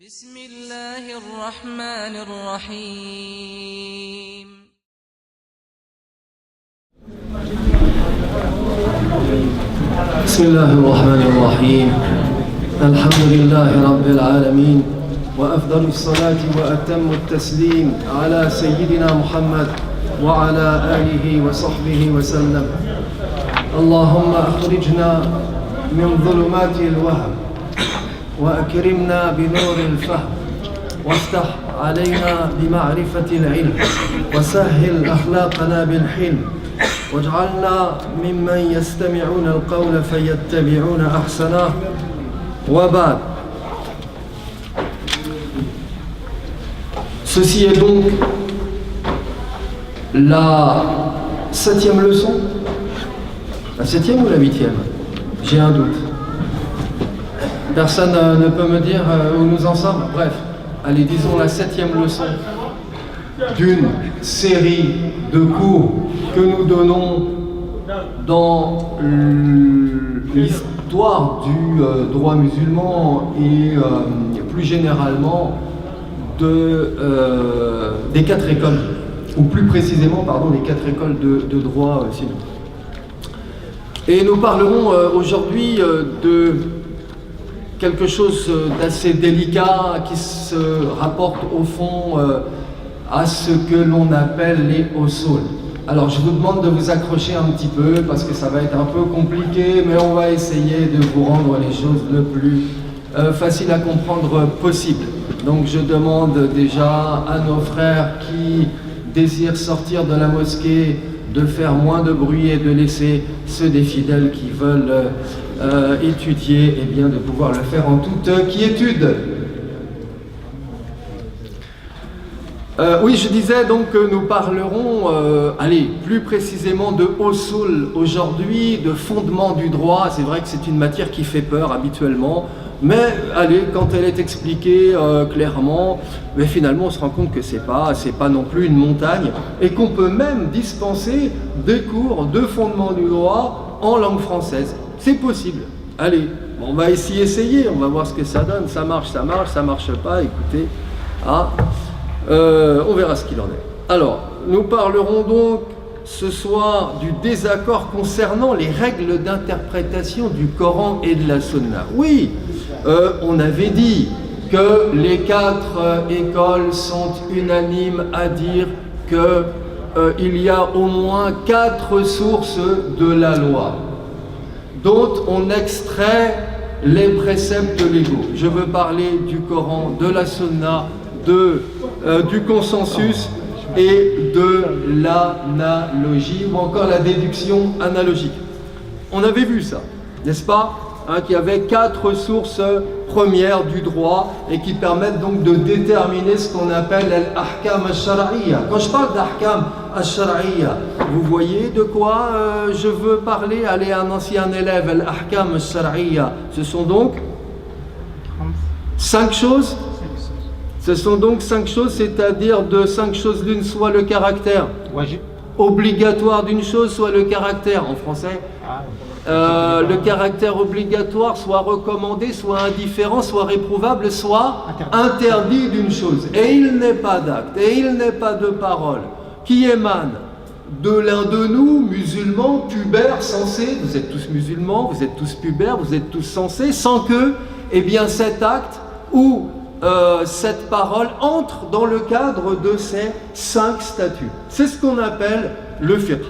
بسم الله الرحمن الرحيم بسم الله الرحمن الرحيم الحمد لله رب العالمين وأفضل الصلاة وأتم التسليم على سيدنا محمد وعلى آله وصحبه وسلم. اللهم أخرجنا من ظلمات الوهم وأكرمنا بنور الفهم وافتح علينا بمعرفة العلم وسهل أخلاقنا بالحلم واجعلنا ممن يستمعون القول فيتبعون أحسنه. وبعد. Ceci est donc la 7e leçon. La 7e ou la 8e? J'ai un doute. Personne ne peut me dire où nous en sommes. Bref, allez, disons la 7e leçon d'une série de cours que nous donnons dans l'histoire du droit musulman et plus généralement des 4 écoles, ou plus précisément, pardon, les 4 écoles de droit sinon. Et nous parlerons aujourd'hui de quelque chose d'assez délicat qui se rapporte au fond à ce que l'on appelle les usul. Alors je vous demande de vous accrocher un petit peu parce que ça va être un peu compliqué, mais on va essayer de vous rendre les choses le plus facile à comprendre possible. Donc je demande déjà à nos frères qui désirent sortir de la mosquée de faire moins de bruit et de laisser ceux des fidèles qui veulent étudier, et bien de pouvoir le faire en toute quiétude. Oui, je disais donc que nous parlerons, plus précisément de usul aujourd'hui, de fondement du droit. C'est vrai que c'est une matière qui fait peur habituellement, mais quand elle est expliquée clairement, mais finalement on se rend compte que c'est pas non plus une montagne, et qu'on peut même dispenser des cours de fondement du droit en langue française. C'est possible. Allez, on va essayer, on va voir ce que ça donne. Ça marche, ça marche pas, écoutez. On verra ce qu'il en est. Alors, nous parlerons donc ce soir du désaccord concernant les règles d'interprétation du Coran et de la Sunna. Oui, on avait dit que les 4 écoles sont unanimes à dire qu'il y a au moins 4 sources de la loi dont on extrait les préceptes légaux. Je veux parler du Coran, de la Sunna, du consensus et de l'analogie, ou encore la déduction analogique. On avait vu ça, n'est-ce pas, qu'il y avait 4 sources premières du droit et qui permettent donc de déterminer ce qu'on appelle l'ahkam al-shar'iyya. Quand je parle d'ahkam al-shar'iyya, vous voyez de quoi je veux parler? Allez, un ancien élève, l'ahkam al-shar'iyya, ce sont donc 5 choses. Ce sont donc 5 choses, c'est-à-dire de 5 choses l'une, soit le caractère obligatoire d'une chose, soit le caractère, en français, le caractère obligatoire, soit recommandé, soit indifférent, soit réprouvable, soit interdit d'une chose. Et il n'est pas d'acte, et il n'est pas de parole qui émane de l'un de nous, musulmans, pubères, sensés. Vous êtes tous musulmans, vous êtes tous pubères, vous êtes tous sensés, sans que, cet acte ou cette parole entre dans le cadre de ces 5 statuts. C'est ce qu'on appelle le fiqh.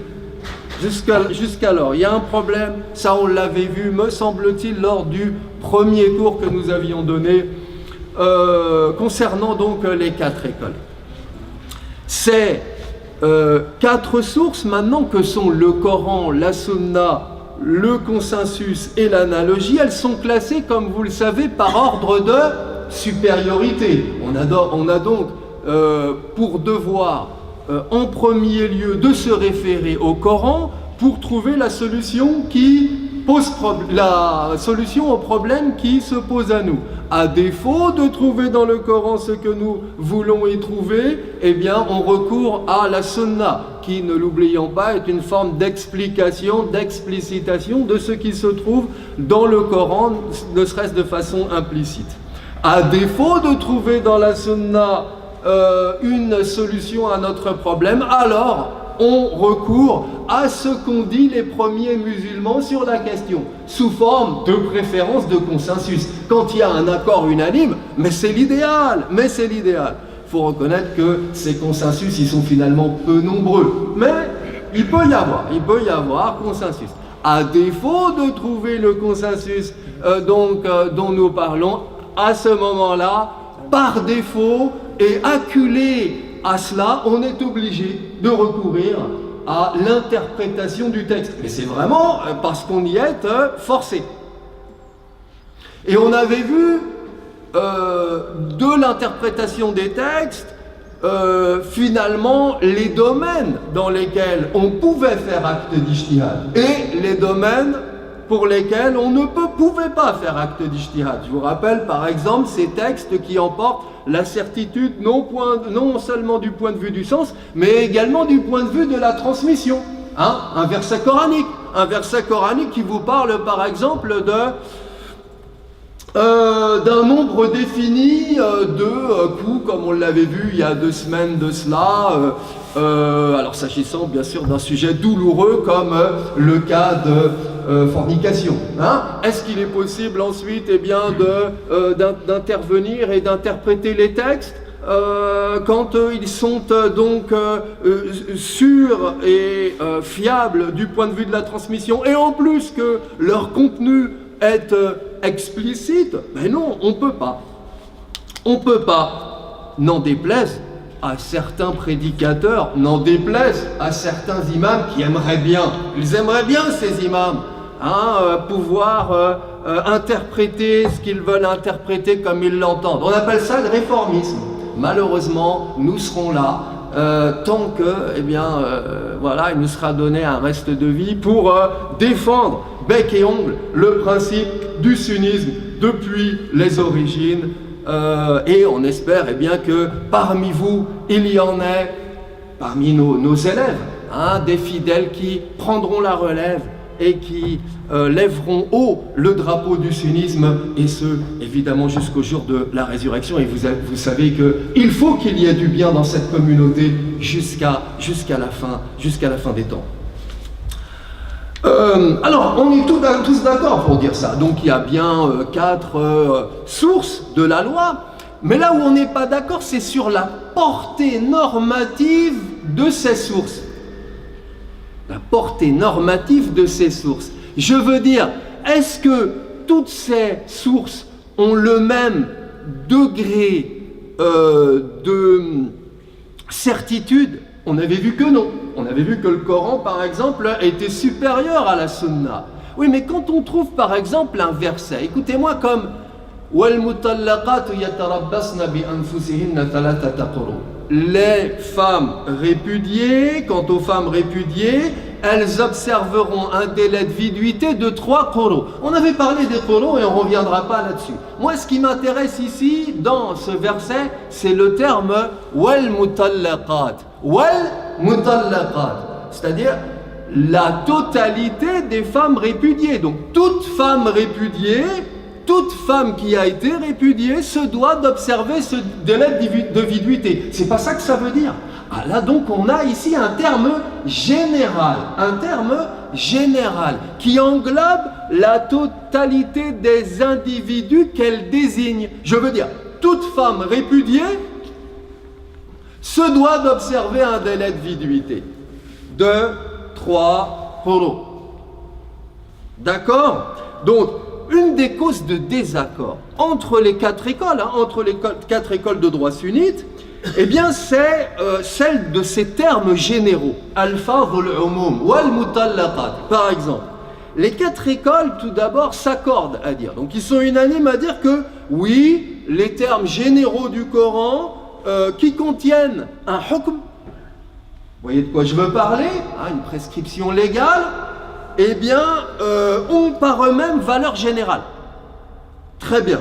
Jusqu'alors, il y a un problème, ça on l'avait vu, me semble-t-il, lors du premier cours que nous avions donné concernant donc les 4 écoles. Ces 4 sources maintenant que sont le Coran, la Sunna, le consensus et l'analogie, elles sont classées, comme vous le savez, par ordre de supériorité. On a donc pour devoir en premier lieu de se référer au Coran pour trouver la solution au problème qui se pose à nous. À défaut de trouver dans le Coran ce que nous voulons y trouver, on recourt à la Sunna, qui, ne l'oublions pas, est une forme d'explication, d'explicitation de ce qui se trouve dans le Coran, ne serait-ce de façon implicite. À défaut de trouver dans la sunna une solution à notre problème, alors on recourt à ce qu'ont dit les premiers musulmans sur la question, sous forme de préférence de consensus. Quand il y a un accord unanime, mais c'est l'idéal, Il faut reconnaître que ces consensus, ils sont finalement peu nombreux, mais il peut y avoir consensus. À défaut de trouver le consensus dont nous parlons, à ce moment-là, par défaut et acculé à cela, on est obligé de recourir à l'interprétation du texte. Mais c'est vraiment parce qu'on y est forcé. Et on avait vu de l'interprétation des textes, finalement, les domaines dans lesquels on pouvait faire acte d'ijtihad et les domaines pour lesquels on ne pouvait pas faire acte d'ijtihad. Je vous rappelle par exemple ces textes qui emportent la certitude non seulement du point de vue du sens, mais également du point de vue de la transmission. Un verset coranique qui vous parle par exemple d'un nombre défini de coups, comme on l'avait vu il y a 2 semaines de cela, alors s'agissant bien sûr d'un sujet douloureux comme le cas de fornication. Est-ce qu'il est possible ensuite d'intervenir et d'interpréter les textes quand ils sont donc sûrs et fiables du point de vue de la transmission, et en plus que leur contenu est explicite? Mais non, on peut pas. N'en déplaise à certains prédicateurs, n'en déplaise à certains imams qui aimeraient bien, ces imams, pouvoir interpréter ce qu'ils veulent interpréter comme ils l'entendent. On appelle ça le réformisme. Malheureusement, nous serons là tant que, il nous sera donné un reste de vie pour défendre bec et ongle le principe du sunnisme depuis les origines, et on espère que parmi vous il y en ait, parmi nos élèves, des fidèles qui prendront la relève et qui lèveront haut le drapeau du sunnisme, et ce évidemment jusqu'au jour de la résurrection. Et vous savez qu'il faut qu'il y ait du bien dans cette communauté jusqu'à la fin des temps. Alors, on est tous d'accord pour dire ça. Donc, il y a bien 4 sources de la loi. Mais là où on n'est pas d'accord, c'est sur la portée normative de ces sources. La portée normative de ces sources. Je veux dire, est-ce que toutes ces sources ont le même degré de certitude? On avait vu que non. On avait vu que le Coran, par exemple, était supérieur à la Sunna. Oui, mais quand on trouve, par exemple, un verset, écoutez-moi comme وَالْمُطَلَّقَاتُ يَتَرَبَّصْنَ بِأَنفُسِهِنَّ ثَلَاثَةَ قُرُوءٍ. Les femmes répudiées, quant aux femmes répudiées, elles observeront un délai de viduité de 3 quru. On avait parlé des quru et on ne reviendra pas là-dessus. Moi, ce qui m'intéresse ici, dans ce verset, c'est le terme wal mutallaqat. Wal mutallaqat, c'est-à-dire la totalité des femmes répudiées. Donc, toute femme répudiée, toute femme qui a été répudiée se doit d'observer ce délai de viduité. C'est pas ça que ça veut dire. Ah là donc on a ici un terme général qui englobe la totalité des individus qu'elle désigne. Je veux dire, toute femme répudiée se doit d'observer un délai de viduité de 3 quru. D'accord? Donc, une des causes de désaccord entre les 4 écoles, entre les 4 écoles de droit sunnite, eh bien c'est celle de ces termes généraux, al-fadhul umum wal mutallaqat. Par exemple, les 4 écoles tout d'abord s'accordent à dire, donc ils sont unanimes à dire que oui, les termes généraux du Coran qui contiennent un hukm, vous voyez de quoi je veux parler, une prescription légale, eh bien, ont par eux-mêmes valeur générale. Très bien.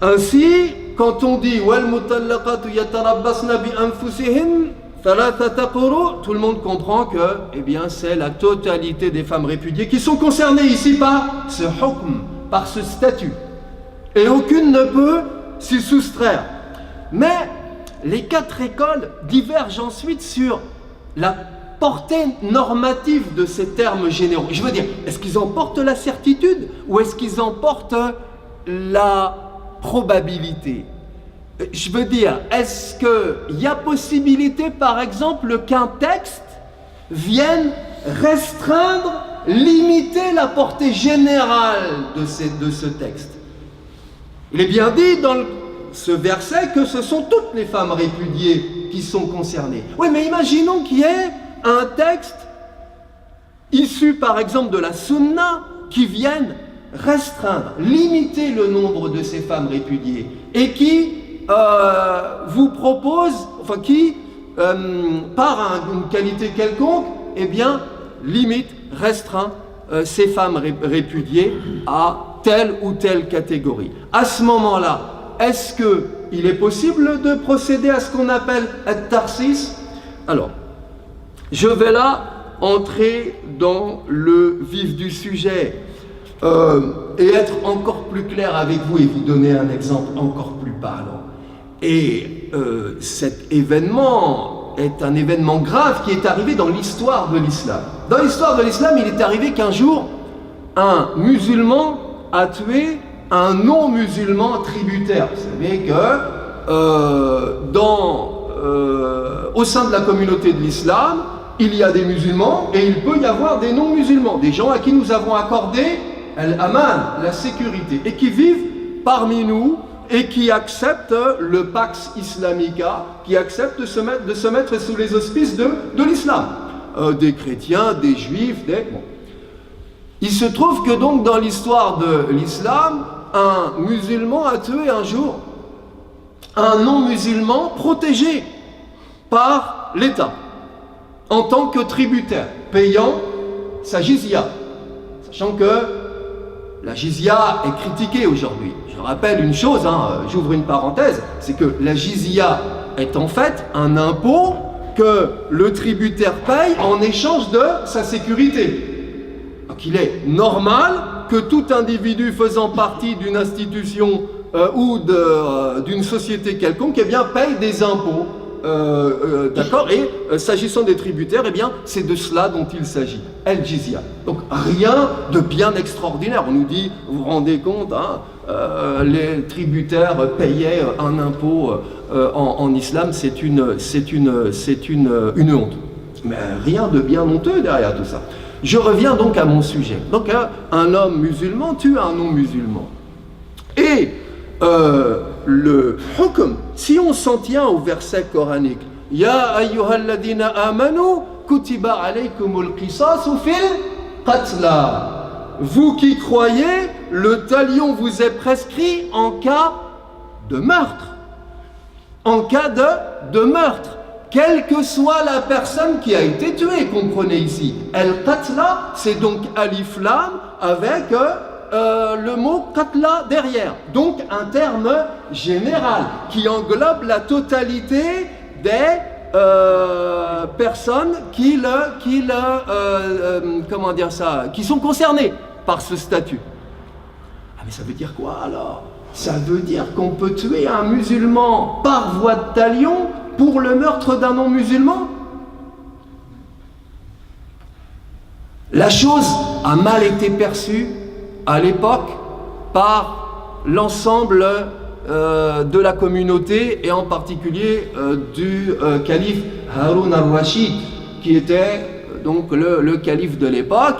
Ainsi, quand on dit wal mutallaqatu yatarabbasna bi anfusihin thalathata quru, tout le monde comprend que, eh bien, c'est la totalité des femmes répudiées qui sont concernées ici par ce hukm, par ce statut. et aucune ne peut s'y soustraire. Mais les 4 écoles divergent ensuite sur la portée normative de ces termes généraux. Je veux dire, est-ce qu'ils emportent la certitude ou est-ce qu'ils emportent la probabilité? Je veux dire, est-ce qu'il y a possibilité, par exemple, qu'un texte vienne restreindre, limiter la portée générale de ce texte? Il est bien dit dans ce verset que ce sont toutes les femmes répudiées qui sont concernées. Oui, mais imaginons qu'il y ait un texte issu, par exemple, de la Sunna qui vienne restreindre, limiter le nombre de ces femmes répudiées et qui vous propose, enfin qui, par une qualité quelconque, eh bien, limite, restreint ces femmes répudiées à telle ou telle catégorie. À ce moment-là, est-ce qu'il est possible de procéder à ce qu'on appelle at-tarsis? Alors, je vais là entrer dans le vif du sujet et être encore plus clair avec vous et vous donner un exemple encore plus parlant. Et cet événement est un événement grave qui est arrivé dans l'histoire de l'islam. Dans l'histoire de l'islam, il est arrivé qu'un jour, un musulman a tué un non-musulman tributaire. Vous savez que au sein de la communauté de l'islam, il y a des musulmans et il peut y avoir des non-musulmans, des gens à qui nous avons accordé al-aman, la sécurité, et qui vivent parmi nous et qui acceptent le Pax Islamica, qui acceptent de se mettre sous les auspices de l'islam. Des chrétiens, des juifs, Bon. Il se trouve que donc dans l'histoire de l'islam, un musulman a tué un jour un non-musulman protégé par l'État en tant que tributaire, payant sa jizya. Sachant que la jizya est critiquée aujourd'hui. Je rappelle une chose, j'ouvre une parenthèse, c'est que la jizya est en fait un impôt que le tributaire paye en échange de sa sécurité. Donc il est normal que tout individu faisant partie d'une institution ou d'une société quelconque, eh bien, paye des impôts. D'accord. Et s'agissant des tributaires, eh bien, c'est de cela dont il s'agit. El jizya. Donc rien de bien extraordinaire. On nous dit, vous vous rendez compte, les tributaires payaient un impôt en islam, c'est une honte. Mais rien de bien honteux derrière tout ça. Je reviens donc à mon sujet. Donc un homme musulman tue un non-musulman. Et le hukm, si on s'en tient au verset coranique, Ya ayyuhalladhina amanu kutiba alaykumul qisasu fil qatla. Vous qui croyez, le talion vous est prescrit en cas de meurtre. En cas de meurtre. Quelle que soit la personne qui a été tuée, comprenez ici. El-Qatla, c'est donc Alif Lam avec le mot Qatla derrière. Donc un terme général qui englobe la totalité des personnes qui sont concernées par ce statut. Ah mais ça veut dire quoi alors? Ça veut dire qu'on peut tuer un musulman par voie de talion pour le meurtre d'un non-musulman? La chose a mal été perçue à l'époque par l'ensemble de la communauté et en particulier du calife Haroun al-Rachid qui était donc le calife de l'époque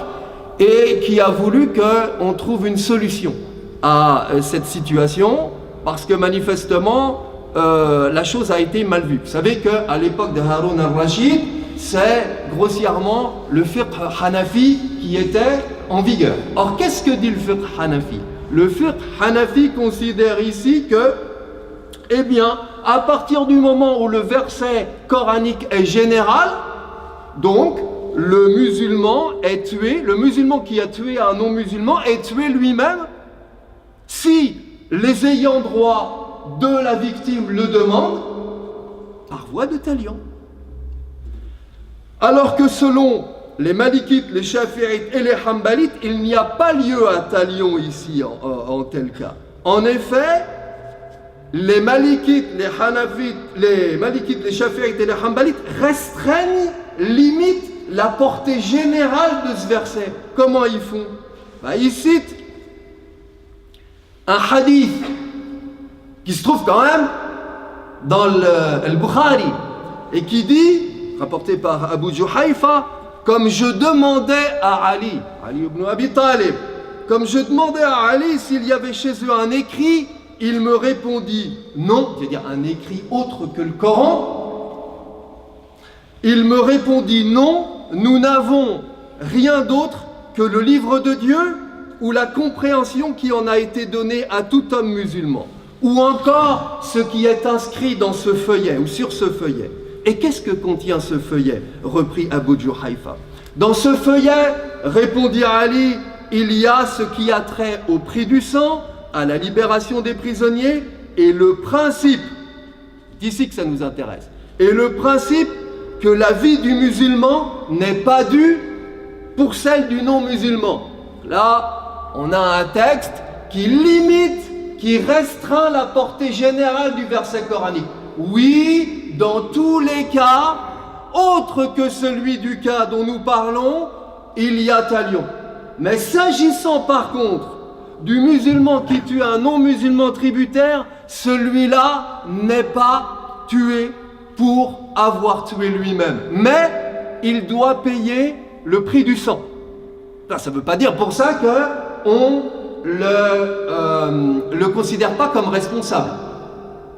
et qui a voulu qu'on trouve une solution à cette situation parce que manifestement la chose a été mal vue. Vous savez qu'à l'époque de Haroun al-Rachid, c'est grossièrement le fiqh hanafi qui était en vigueur. Or, qu'est-ce que dit le fiqh hanafi? Le fiqh hanafi considère ici que, eh bien, à partir du moment où le verset coranique est général, donc le musulman est tué, le musulman qui a tué un non-musulman est tué lui-même si les ayants droit de la victime le demandent par voie de talion. Alors que selon les Malikites, les Shafi'ites et les Hanbalites, il n'y a pas lieu à talion ici en tel cas. En effet, les Malikites, les Hanafites, les Shafi'ites et les Hanbalites restreignent, limitent la portée générale de ce verset. Comment ils font? Ils citent un hadith qui se trouve quand même dans le Bukhari et qui dit, rapporté par Abu Juhayfa, comme je demandais à Ali ibn Abi Talib, comme je demandais à Ali s'il y avait chez eux un écrit, il me répondit non, c'est-à-dire un écrit autre que le Coran. Il me répondit non, nous n'avons rien d'autre que le livre de Dieu ou la compréhension qui en a été donnée à tout homme musulman, ou encore ce qui est inscrit dans ce feuillet ou sur ce feuillet. Et qu'est-ce que contient ce feuillet? Reprit Abu Juhayfa. Dans ce feuillet, répondit Ali, il y a ce qui a trait au prix du sang, à la libération des prisonniers et le principe, d'ici que ça nous intéresse, et le principe que la vie du musulman n'est pas due pour celle du non-musulman. Là, on a un texte qui limite, qui restreint la portée générale du verset coranique. Oui, dans tous les cas, autres que celui du cas dont nous parlons, il y a talion. Mais s'agissant par contre du musulman qui tue un non-musulman tributaire, celui-là n'est pas tué pour avoir tué lui-même. Mais il doit payer le prix du sang. Ça ne veut pas dire pour ça qu'on le considère pas comme responsable.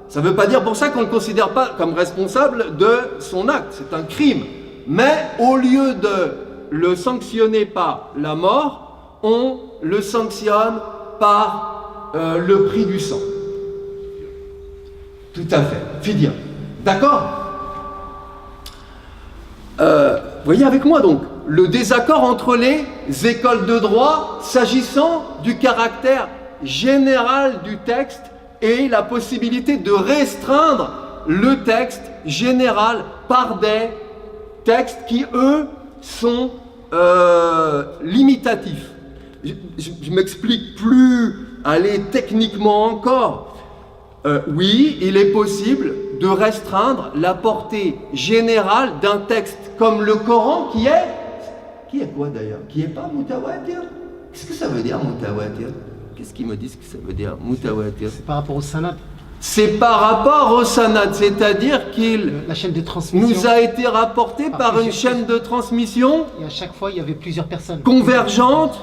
Ça ne veut pas dire pour ça qu'on ne le considère pas comme responsable de son acte. C'est un crime. Mais au lieu de le sanctionner par la mort, on le sanctionne par le prix du sang. Tout à fait. Fidya. D'accord? Voyez avec moi donc le désaccord entre les écoles de droit s'agissant du caractère général du texte et la possibilité de restreindre le texte général par des textes qui, eux, sont limitatifs. Je m'explique plus, aller techniquement encore. Oui, il est possible de restreindre la portée générale d'un texte comme le Coran qui est quoi d'ailleurs? Qui n'est pas mutawatir. Qu'est-ce que ça veut dire mutawatir? Qu'est-ce qu'ils me disent que ça veut dire mutawatir? C'est par rapport au sanad. C'est par rapport au sanad, c'est-à-dire qu'il la chaîne de transmission nous a été rapporté par une chaîne de transmission et à chaque fois il y avait plusieurs personnes convergentes,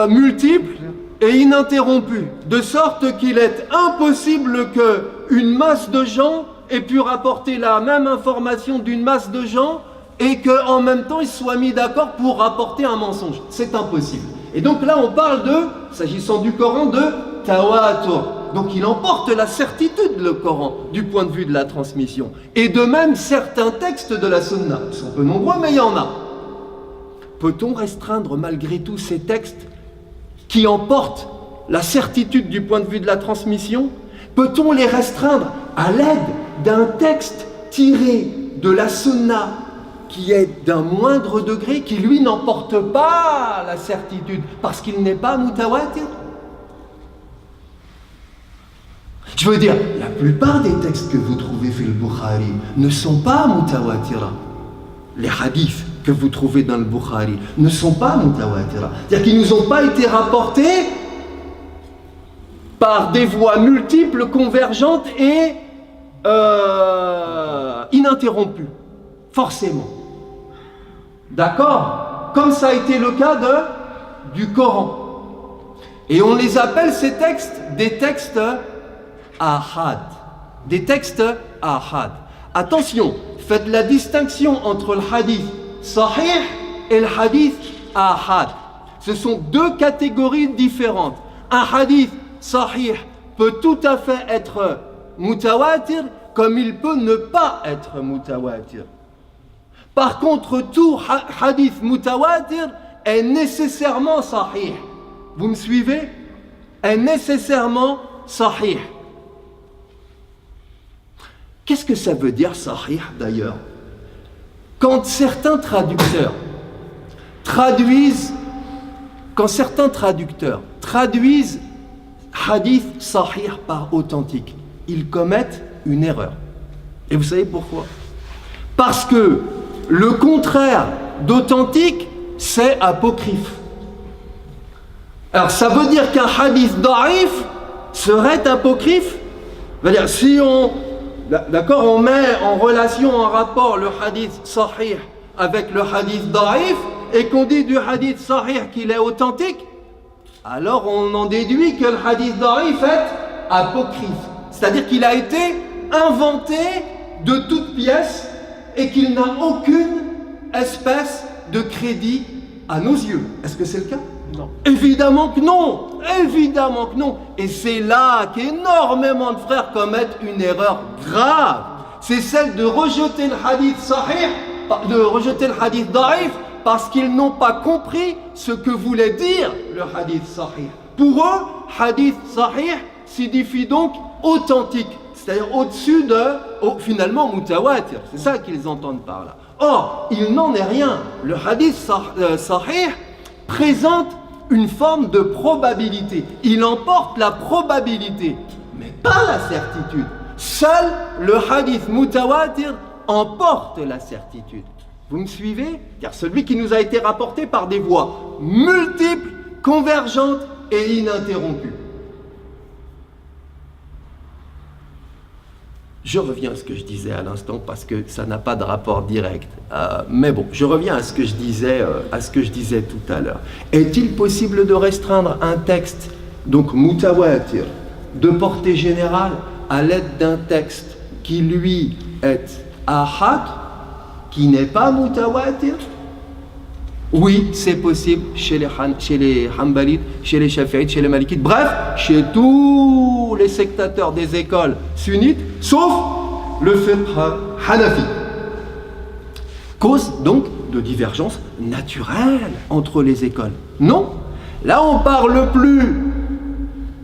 multiples et ininterrompues, de sorte qu'il est impossible qu'une masse de gens ait pu rapporter la même information d'une masse de gens et qu'en même temps ils soient mis d'accord pour rapporter un mensonge. C'est impossible. Et donc là on parle s'agissant du Coran, de tawatur. Donc il emporte la certitude, le Coran, du point de vue de la transmission. Et de même certains textes de la Sunna. Ils sont peu nombreux, mais il y en a. Peut-on restreindre malgré tout ces textes qui emportent la certitude du point de vue de la transmission? Peut-on les restreindre à l'aide d'un texte tiré de la Sunna qui est d'un moindre degré, qui lui n'emporte pas la certitude, parce qu'il n'est pas mutawatir? Je veux dire, la plupart des textes que vous trouvez dans le Bukhari ne sont pas mutawatira. Les hadiths que vous trouvez dans le Bukhari ne sont pas mutawatira. C'est-à-dire qu'ils ne nous ont pas été rapportés par des voies multiples, convergentes et ininterrompues. Forcément. D'accord? Comme ça a été le cas du Coran. Et on les appelle ces textes des textes ahad. Des textes ahad. Attention, faites la distinction entre le hadith sahih et le hadith ahad. Ce sont deux catégories différentes. Un hadith sahih peut tout à fait être mutawatir comme il peut ne pas être mutawatir. Par contre, tout hadith mutawatir est nécessairement sahih. Vous me suivez? Est nécessairement sahih. Qu'est-ce que ça veut dire sahih d'ailleurs? Quand certains traducteurs traduisent hadith sahih par authentique, ils commettent une erreur. Et vous savez pourquoi? Parce que le contraire d'authentique, c'est apocryphe. Alors ça veut dire qu'un hadith da'if serait apocryphe. C'est-à-dire, si on met en relation, en rapport le hadith sahih avec le hadith da'if, et qu'on dit du hadith sahih qu'il est authentique, alors on en déduit que le hadith da'if est apocryphe. C'est-à-dire qu'il a été inventé de toutes pièces et qu'il n'a aucune espèce de crédit à nos yeux. Est-ce que c'est le cas? Non. Évidemment que non. Évidemment que non. Et c'est là qu'énormément de frères commettent une erreur grave. C'est celle de rejeter le hadith sahih, de rejeter le hadith da'if, parce qu'ils n'ont pas compris ce que voulait dire le hadith sahih. Pour eux, hadith sahih signifie donc authentique, c'est-à-dire au-dessus de, finalement, mutawatir. C'est ça qu'ils entendent par là. Or, il n'en est rien. Le hadith sahih présente une forme de probabilité. Il emporte la probabilité, mais pas la certitude. Seul le hadith mutawatir emporte la certitude. Vous me suivez? Car celui qui nous a été rapporté par des voies multiples, convergentes et ininterrompues. Je reviens à ce que je disais à l'instant parce que ça n'a pas de rapport direct. Mais bon, je reviens à ce que je disais, tout à l'heure. Est-il possible de restreindre un texte, donc mutawatir, de portée générale, à l'aide d'un texte qui lui est ahad, qui n'est pas mutawatir? Oui, c'est possible chez les Hanbalites, chez les Shafi'ites, chez les Malikites, bref, chez tous les sectateurs des écoles sunnites, sauf le fiqh hanafi. Cause donc de divergence naturelle entre les écoles. Non, là on parle plus,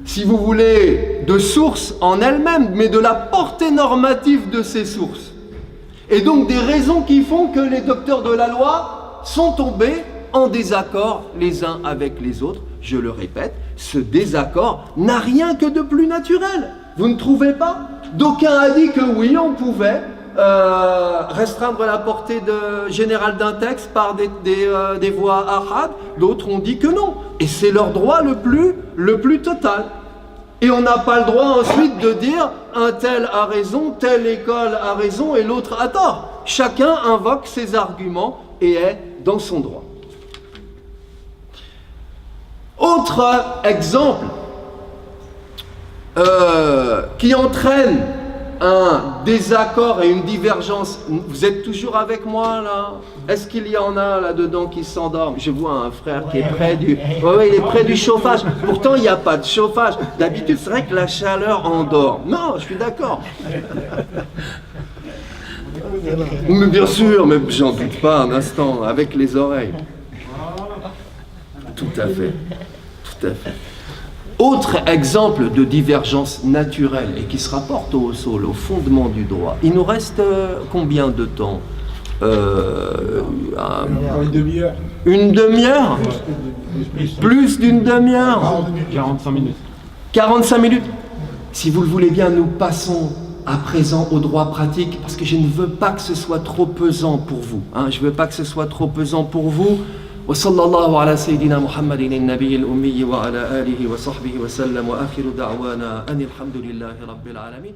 si vous voulez, de sources en elles-mêmes, mais de la portée normative de ces sources. Et donc des raisons qui font que les docteurs de la loi sont tombés en désaccord les uns avec les autres. Je le répète, ce désaccord n'a rien que de plus naturel. Vous ne trouvez pas? D'aucuns a dit que oui, on pouvait restreindre la portée générale d'un texte par des voies ahad. D'autres ont dit que non. Et c'est leur droit le plus total. Et on n'a pas le droit ensuite de dire un tel a raison, telle école a raison et l'autre a tort. Chacun invoque ses arguments et est dans son droit. Autre exemple qui entraîne un désaccord et une divergence. Vous êtes toujours avec moi là? Est-ce qu'il y en a là-dedans qui s'endorment? Je vois un frère qui est près du... Oui, il est près du chauffage. Pourtant, il n'y a pas de chauffage. D'habitude, c'est vrai que la chaleur endort. Non, je suis d'accord. Mais bien sûr, mais j'en doute pas un instant, avec les oreilles. Tout à fait. Tout à fait. Autre exemple de divergence naturelle et qui se rapporte au sol, au fondement du droit. Il nous reste combien de temps? Une demi-heure. Une demi-heure? Plus d'une demi-heure? 45 minutes. 45 minutes. Si vous le voulez bien, nous passons à présent au droit pratique, parce que je ne veux pas que ce soit trop pesant pour vous. Je ne veux pas que ce soit trop pesant pour vous. وصلى الله على سيدنا محمد النبي الأمي وعلى آله وصحبه وسلم وآخر دعوانا أن الحمد لله رب العالمين.